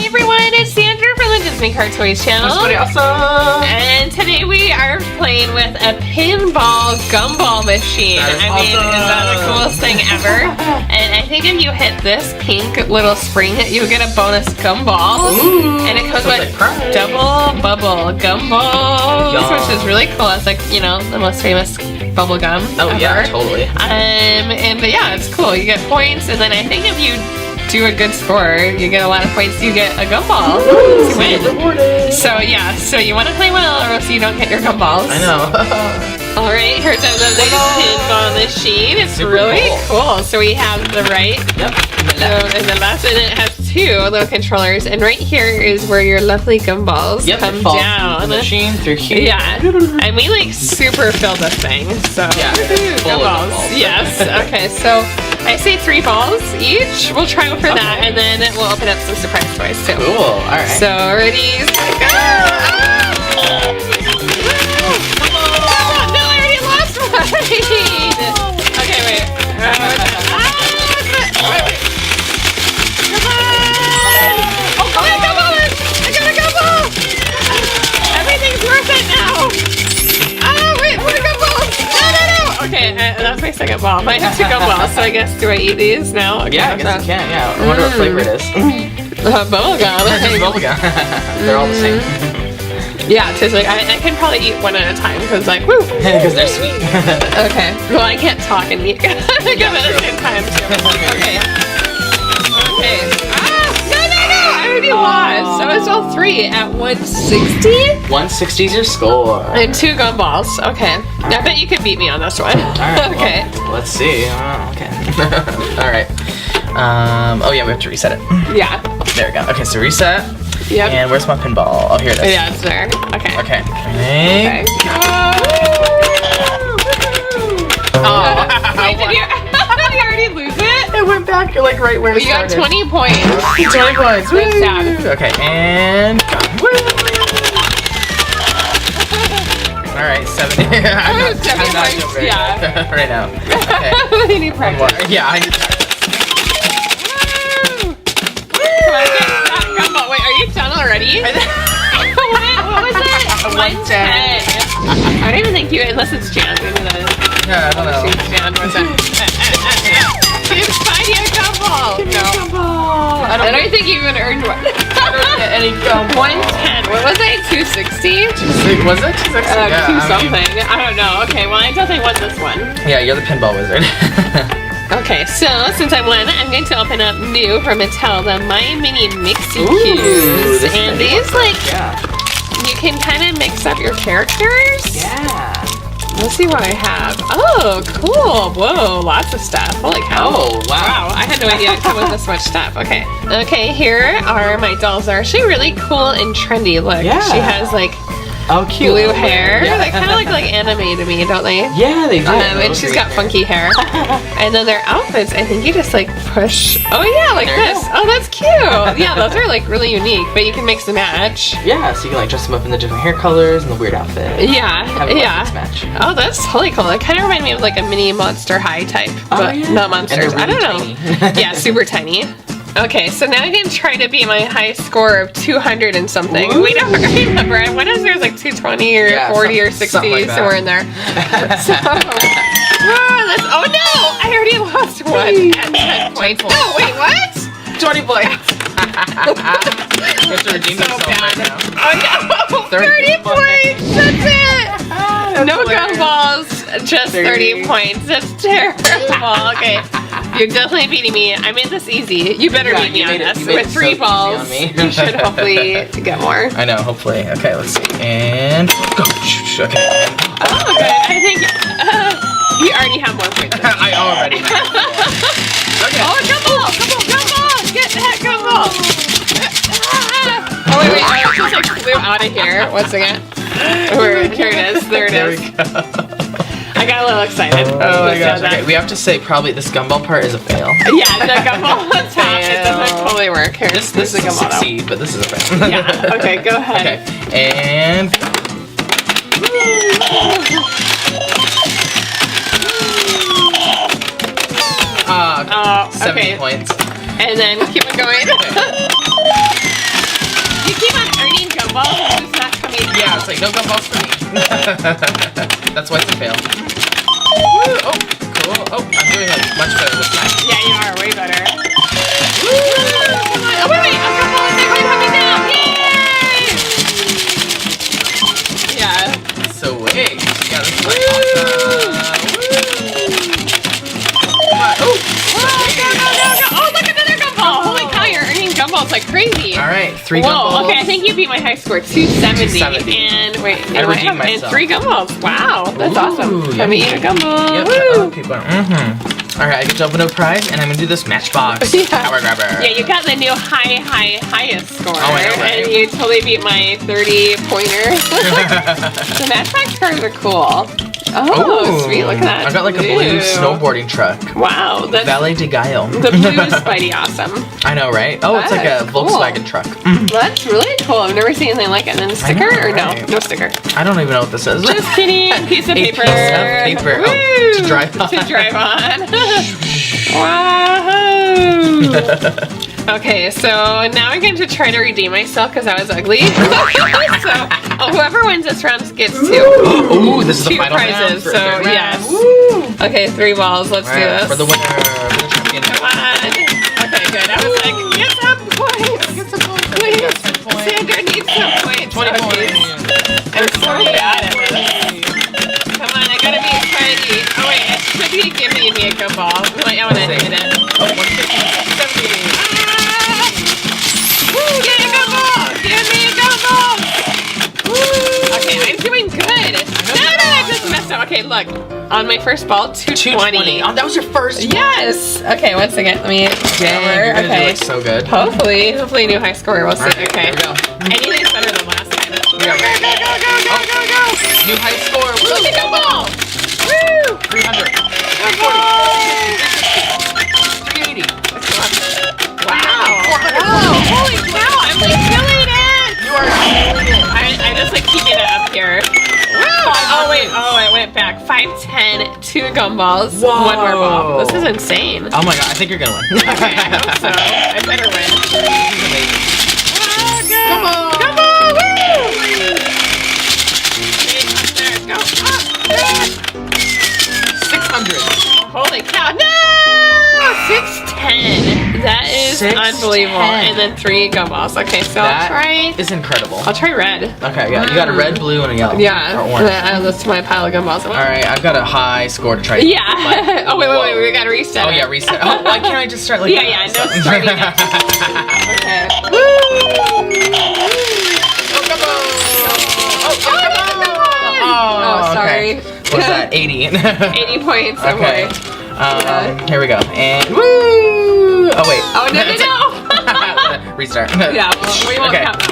Hi everyone, it's Sandra from the DisneyCarToys channel. That's pretty awesome. And today we are playing with a pinball gumball machine. I mean, is that the coolest thing ever? And I think if you hit this pink little spring, you get a bonus gumball. Ooh, and it comes with Dubble Bubble Gumballs, which is really cool. It's like, you know, the most famous bubble gum ever. Yeah, totally. But yeah, it's cool. You get points, and then I think if you do a good score, you get a lot of points, you get a gumball to win. So yeah, so you want to play well or else you don't get your gumballs. I know. Alright, here's another pinball machine. It's super really cool. So we have the right and the left, and it has two little controllers, and right here is where your lovely gumballs come down. The machine through here. Yeah, and we like super filled this thing, so yeah, gumballs. Yes, okay, so I say 3 balls each. We'll try for that, and then we'll open up some surprise toys too. Cool, alright. So ready, go! No, I already lost one! Okay, wait. Okay, that's my second ball. I have 2 gumballs, so I guess, do I eat these now? Okay, yeah, I guess you can, yeah. I wonder what flavor it is. Bubblegum. Bubblegum. They're all the same. Yeah, because like, I can probably eat one at a time, because like, woo! Because they're sweet. Okay. Well, I can't talk and eat gum at the same time. Okay. Okay. I already lost. So it's all 3 at 160? 160 is your score. And 2 gumballs. Okay. I bet you could beat me on this one. Alright, okay. Well, let's see. Okay. Alright. Oh yeah, we have to reset it. Yeah. There we go. Okay, so reset. Yep. And where's my pinball? Oh, here it is. Yeah, it's there. Okay. Okay. Okay. Oh. Wait, did you already lose it? It went back like right where it started. You got 20 points. 20 points. Good job. Okay, and alright, 70. I'm not doing very good right now. Okay. You need practice. Yeah, I need practice. Come on, get that gumball. Wait, are you done already? What was it? 110. I don't even think you, unless it's jammed. Yeah, I don't know. What's that? Give Spidey a gumball. No. I don't think you even earned one. I don't get any gumball. 110. What was it? 260? Was it 260? Yeah, 2 something. I don't know. Okay, well, I definitely won this one. Yeah, you're the pinball wizard. Okay, so since I won, I'm going to open up new from Mattel, the My Mini Mixie Qs. And these, like, you can kind of mix up your characters. Yeah. Let's see what I have. Oh, cool. Whoa, lots of stuff. Holy cow. Oh, wow. I had no idea I'd come with this much stuff. Okay. Okay, here are my dolls. They're actually really cool and trendy. Look, she has, like, cute blue hair. Yeah. They kind of look like anime to me, don't they? Yeah, they do. And she's got funky hair. And then their outfits, I think you just like push. Oh yeah, like this. Oh, that's cute. Yeah, those are like really unique, but you can mix and match. Yeah, so you can like dress them up in the different hair colors and the weird outfit. Yeah, Match. Oh, that's totally cool. It kind of reminded me of like a mini Monster High type, but not monsters. Really I don't know. Yeah, super tiny. Okay, so now I'm going to try to beat my high score of 200 and something. Ooh. Wait, I don't remember. What is there's like 220 or 40 or 60, like somewhere in there. So, oh no! I already lost one at 10 points. No, wait, what? 20 points. You have to redeem yourself right now. Oh no! 30 points! That's it! No gumballs, just 30 points. That's terrible. Okay. You're definitely beating me. I made this easy. You better beat me on this. With 3 balls, you should hopefully get more. I know, hopefully. Okay, let's see. And go. Okay. Oh, good. I think you already have more points. I already have. Okay. Oh, gumball! Get that gumball! Oh, wait. I just like flew out of here. Once again. Here it is. There it is. There we go. I got a little excited. Oh my gosh. Okay, we have to say probably this gumball part is a fail. Yeah, the gumball on top, it doesn't totally work. Here, this is a gumball succeed, but this is a fail. Yeah, okay, go ahead. Okay, and... Okay. 70 points. And then keep it going. Exactly. No gumballs for me. That's why it's a fail. Woo! Oh, cool. Oh, I'm doing much better this time. Yeah, you are way better. Woo! Come on. Oh, wait. A gumball is like coming down. Yay! Yeah. Sweet. Yeah, this is like awesome. Come on. Oh, go. Oh, look, another gumball. Holy cow, you're earning gumballs like crazy. All right, 3 Whoa, gumballs. okay, I think you beat my high score, 270. 270. And wait, I redeemed and myself. 3 gumballs. Wow, that's awesome. Ooh, Let me eat a gumball. Yep. Woo. Oh, keep going. All right, I get to open a prize, and I'm gonna do this Matchbox power grabber. Yeah, you got the new highest score. Oh, I know, right? And you totally beat my 30-pointer. The Matchbox cars are cool. Oh, Ooh, sweet, look at that. I've got like a blue snowboarding truck. Wow, that's Valet de Gallo. the blue is Spidey awesome. I know, right? Oh, it's like a Cool. Volkswagen truck. That's really cool. I've never seen anything like it. And then sticker know, or no? right? No sticker. I don't even know what this is. Just kidding. Piece of A paper. piece of paper. Oh, Woo! to drive on. To drive on. Wow. Okay, so now I'm going to try to redeem myself because I was ugly. So whoever wins this round gets 2. Ooh, this is the 2 final round prizes. for a So third round. yes. Woo. Okay, 3 balls. Let's All do right, this. for the winner, for the champion. Come on. Okay, good. I was like, get some points. Get some points. Please. Get some points. Sandra needs some points. 20 Oh, geez. points. I'm so bad at this. Come on, I gotta be Spidey. Oh wait, it should be giving me a gumball. Wait, I wanna hit it. Oh, 150, 170. Woo, get a gumball! Give me a gumball! Woo! Okay, I'm doing good. No, I just messed up. Okay, look. On my first ball, 220. Oh, that was your first one. Yes! Okay, once again, let me Dang, you're gonna do okay. like so good. Hopefully new high score. We'll see. All right, Okay. here we go. Anything's better than last time. Go, go, go. New high score. Woo. Look at gumball! Woo! 300. Gumball! 380. Wow! 400. Whoa! Holy cow! I'm like killing it! You are killing it. I just like keeping it up here. Oh wait! Oh, it went back. 510, 2 gumballs, Whoa. 1 more ball. This is insane. Oh my god, I think you're gonna win. Okay, I hope so. I better win. Oh, go! Come on! Gumball! Woo! There, go! Up! 600. Holy cow! No! 610. That is 610. unbelievable. And then 3 gumballs. Okay, so I'll try. Is incredible. I'll try red. Okay, yeah, you got a red, blue, and a yellow. Yeah. Or And orange. then add this to my pile of gumballs. All right, I've got a high score to try. Yeah. Oh wait, we gotta reset. Oh it. yeah, reset. Oh, why can't I just start like? Yeah, no starting it. Okay. Woo! Oh, come on! Oh, come on! Oh, sorry. Okay. What's that? 80. 80 points. Oh Okay. boy. Here we go. And woo! Oh wait. Oh no. Restart. Yeah. Well, we won't Okay. count that.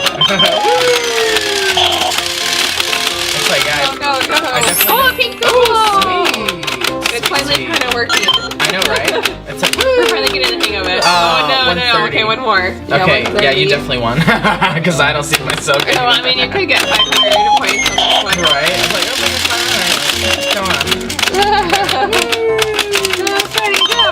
It's like guys. Go. I definitely- Oh, pink Oh, gumball. sweet. It's finally Sweet. kind of working. I know, right? It's like We're finally getting the hang of it. Oh, No. 130. Okay, one more. okay, yeah, you 130. definitely won because I don't see myself. No, I mean you could get 500 points on this one. Right? I was like, oh, it's fine. Come on. Spidey, go!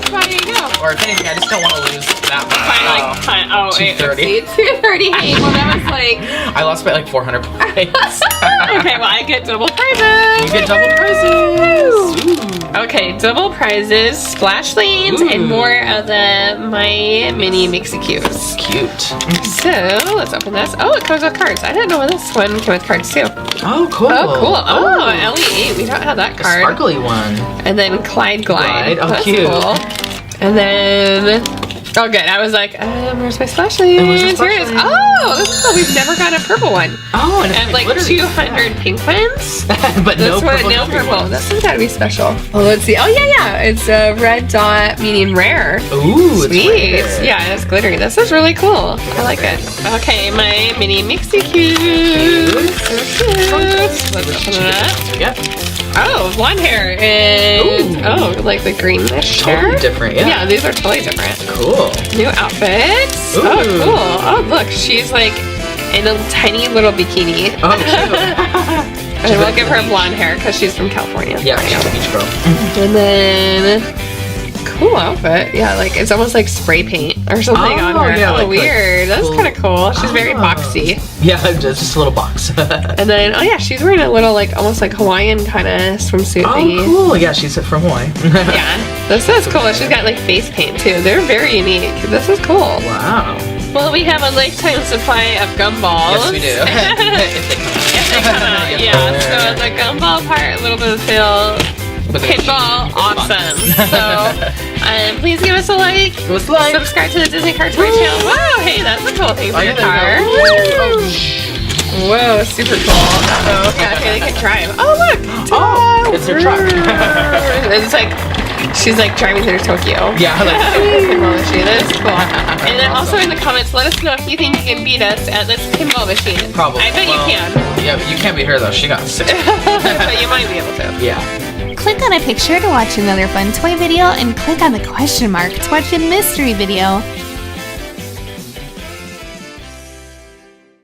Spidey, go! Or if anything, I just don't want to lose that much. Fine. Oh, 230. 230. Hey, well that was like. I lost by like 400 points. Okay, well I get double prizes. You get double prizes. Ooh. Okay, double prizes, Splashlings, Ooh. and more of the My Mini Mixie Qs. Cute. So let's open this. Oh, it comes with cards. I didn't know this one came with cards too. Oh, cool. Oh, cool. Oh, LE8. We don't have that A card. sparkly one. And then Clyde Glide. Glide. Oh, That's cute. cool. And then, oh good, I was like, where's my Splashlings? And where's the Here it is. Splashlings? Oh, this is cool. We've never got a purple one. Oh, and I have like glittery. 200 pink ones. But This no one, purple. no glittery purple. ones. This one's gotta be special. Oh, let's see. Oh yeah. It's a red dot, medium rare. Ooh, it's Sweet. rare. Yeah, it's glittery. This is really cool. I like it. Okay, my mini mixie Qs. So cute. Let's open it up. Yep. Oh, blonde hair and Ooh. like the greenish Totally hair. different, yeah. Yeah, these are totally different. Cool. New outfits. Ooh. Oh, cool. Oh, look, she's like in a tiny little bikini. Oh, cute. And we'll give her blonde hair because she's from California. Yeah, she's a beach girl. And then Cool outfit. Yeah, like it's almost like spray paint or something on her. Yeah, like weird. That's kind of cool. She's very boxy. Yeah, just a little box. And then, she's wearing a little like almost like Hawaiian kind of swimsuit thingy. Oh, cool. Yeah, she's from Hawaii. Yeah, this is cool. She's got like face paint too. They're very unique. This is cool. Wow. Well, we have a lifetime supply of Gumballs. Yes, we do. If they come out. Yeah, so the Gumball part, a little bit of feel. Pinball, awesome. So, please give us a like. Give us a like. Subscribe to the DisneyCarToys channel. Wow, hey, that's a cool thing for your car. Whoa, super cool. Oh, yeah, okay, they can drive. Oh, look. Oh, it's her truck. It's like, she's like driving through Tokyo. Yeah, like pinball machine. That is cool. And then also in the comments, let us know if you think you can beat us at this pinball machine. Probably. I bet you can. Yeah, but you can't beat her though. She got 6. But you might be able to. Yeah. Click on a picture to watch another fun toy video and click on the question mark to watch a mystery video.